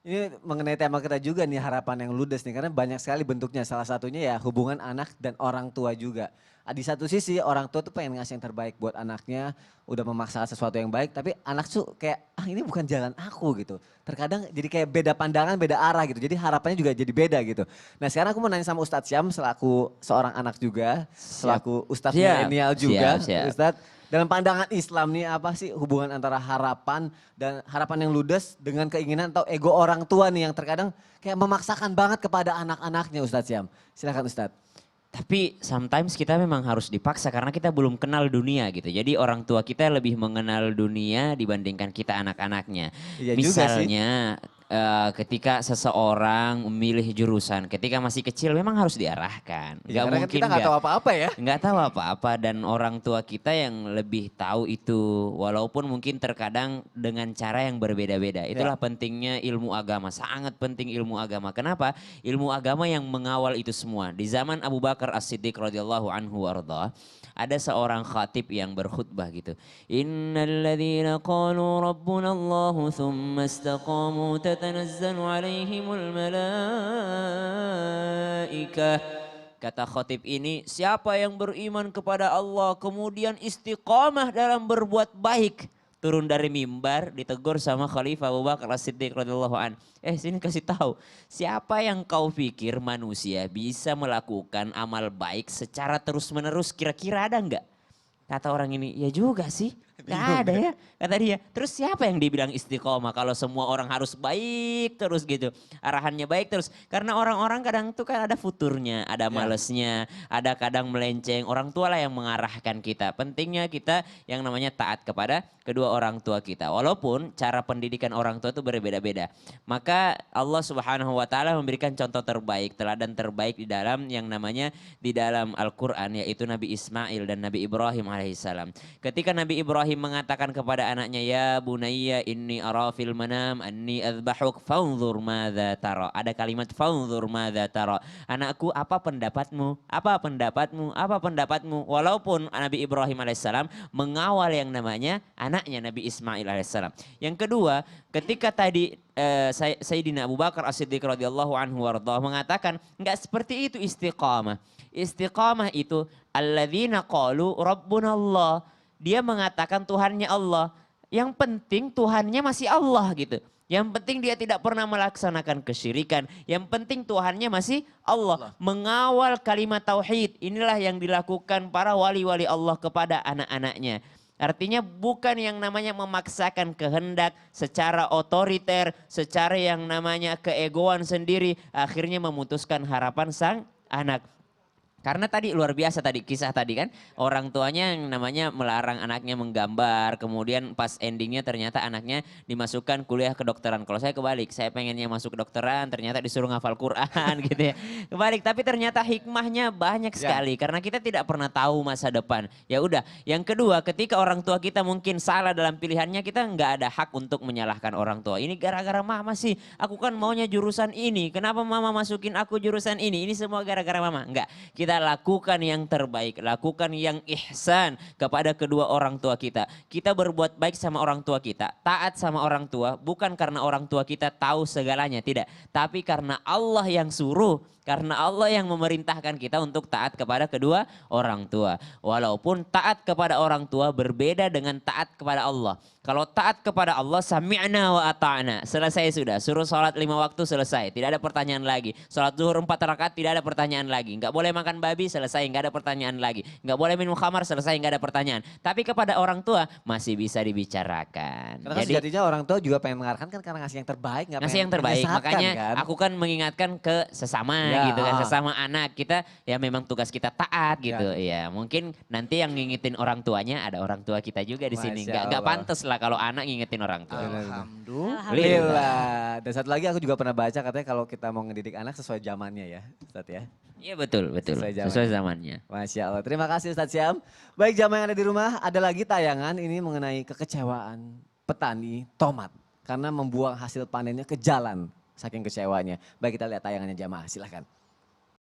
Ini mengenai tema kita juga nih harapan yang ludes nih karena banyak sekali bentuknya. Salah satunya ya hubungan anak dan orang tua juga. Di satu sisi orang tua tuh pengen ngasih yang terbaik buat anaknya, udah memaksakan sesuatu yang baik, tapi anak tuh kayak ini bukan jalan aku gitu. Terkadang jadi kayak beda pandangan, beda arah gitu. Jadi harapannya juga jadi beda gitu. Nah sekarang aku mau nanya sama Ustadz Syam selaku seorang anak juga, Siap. selaku Ustadz Siap. milenial Siap, juga, siap. Ustadz. Dalam pandangan Islam nih apa sih hubungan antara harapan dan harapan yang ludes dengan keinginan atau ego orang tua nih yang terkadang kayak memaksakan banget kepada anak-anaknya Ustadz Syam. Silakan Ustadz. Tapi sometimes kita memang harus dipaksa karena kita belum kenal dunia gitu. Jadi orang tua kita lebih mengenal dunia dibandingkan kita anak-anaknya. Iya juga sih. Misalnya ketika seseorang memilih jurusan, ketika masih kecil memang harus diarahkan. Iya Nggak karena kan mungkin kita nggak nggak tahu apa-apa ya. nggak tahu apa-apa dan orang tua kita yang lebih tahu itu walaupun mungkin terkadang dengan cara yang berbeda-beda. Ya. Itulah pentingnya ilmu agama, sangat penting ilmu agama. Kenapa? Ilmu agama yang mengawal itu semua. Di zaman Abu Bakar As-Siddiq radhiyallahu anhu warda, ada seorang khatib yang berkhutbah gitu. Innalladzina qalu rabbuna Allahu thumma istaqamu tatanazzalu alaihimul malaikah. Kata khotib ini, siapa yang beriman kepada Allah kemudian istiqamah dalam berbuat baik. Turun dari mimbar ditegur sama Khalifah Abu Bakar As-Siddiq radhiyallahu an. Sini kasih tahu, siapa yang kau pikir manusia bisa melakukan amal baik secara terus-menerus kira-kira ada enggak? Kata orang ini, ya juga sih. Gak ada ya, kata dia. Terus siapa yang dibilang istiqomah kalau semua orang harus baik terus gitu. Arahannya baik terus. Karena orang-orang kadang tuh kan ada futurnya, ada Ya. malesnya, ada kadang melenceng. Orang tua lah yang mengarahkan kita. Pentingnya kita yang namanya taat kepada kedua orang tua kita. Walaupun cara pendidikan orang tua itu berbeda-beda. Maka Allah Subhanahu wa taala memberikan contoh terbaik, teladan terbaik di dalam yang namanya di dalam Al-Qur'an yaitu Nabi Ismail dan Nabi Ibrahim alaihissalam. Ketika Nabi Ibrahim mengatakan kepada anaknya, ya bunayya inni ara fil manam anni adzbahuk fanzur madza tara. Ada kalimat fanzur madza tara. Anakku, apa pendapatmu? Apa pendapatmu? Apa pendapatmu? Walaupun Nabi Ibrahim alaihissalam mengawal yang namanya anaknya Nabi Ismail alaihissalam. Yang kedua, ketika tadi Sayyidina Abu Bakar As-Siddiq radhiyallahu anhu warḍah mengatakan enggak seperti itu istiqamah. Istiqamah itu alladzina qalu rabbuna Allah. Dia mengatakan Tuhannya Allah. Yang penting Tuhannya masih Allah gitu. Yang penting dia tidak pernah melaksanakan kesyirikan. Yang penting Tuhannya masih Allah. Mengawal kalimat tauhid. Inilah yang dilakukan para wali-wali Allah kepada anak-anaknya. Artinya bukan yang namanya memaksakan kehendak secara otoriter, secara yang namanya keegoan sendiri. Akhirnya memutuskan harapan sang anak. Karena tadi luar biasa tadi kisah tadi kan orang tuanya yang namanya melarang anaknya menggambar kemudian pas endingnya ternyata anaknya dimasukkan kuliah kedokteran. Kalau saya kebalik, saya pengennya masuk kedokteran ternyata disuruh ngafal Quran gitu ya. Kebalik, tapi ternyata hikmahnya banyak Ya. sekali karena kita tidak pernah tahu masa depan. Ya udah, yang kedua ketika orang tua kita mungkin salah dalam pilihannya kita nggak ada hak untuk menyalahkan orang tua. Ini gara-gara mama sih, aku kan maunya jurusan ini. Kenapa mama masukin aku jurusan ini? Ini semua gara-gara mama. Enggak, kita lakukan yang terbaik, lakukan yang ihsan kepada kedua orang tua kita. Kita berbuat baik sama orang tua kita, taat sama orang tua, bukan karena orang tua kita tahu segalanya, tidak. Tapi karena Allah yang suruh, karena Allah yang memerintahkan kita untuk taat kepada kedua orang tua. Walaupun taat kepada orang tua berbeda dengan taat kepada Allah. Kalau taat kepada Allah, sami'na wa ata'na. Selesai sudah. Suruh sholat 5 waktu selesai. Tidak ada pertanyaan lagi. Sholat zuhur 4 rakaat tidak ada pertanyaan lagi. Enggak boleh makan babi selesai. Enggak ada pertanyaan lagi. Enggak boleh minum khamar selesai. Enggak ada pertanyaan. Tapi kepada orang tua masih bisa dibicarakan. Karena kan sejatinya orang tua juga pengen mengarahkan kan karena ngasih yang terbaik. Nggak ngasih pengen yang terbaik. menyesatkan Makanya kan. aku kan mengingatkan ke sesama Ya, gitu kan. Sesama anak kita ya memang tugas kita taat gitu. Ya. Ya mungkin nanti yang ngingetin orang tuanya ada orang tua kita juga di sini. Masya Enggak Allah. pantas lah kalau anak ngingetin orang tua. Benar-benar. Alhamdulillah. Dan satu lagi aku juga pernah baca katanya kalau kita mau ngedidik anak sesuai zamannya ya Ustaz ya. Iya betul, betul. Sesuai Sesuai zamannya. zamannya. Masya Allah. Terima kasih Ustaz Syam. Baik jamaah yang ada di rumah, ada lagi tayangan ini mengenai kekecewaan petani tomat. Karena membuang hasil panennya ke jalan saking kecewanya. Baik kita lihat tayangannya jamaah, silahkan.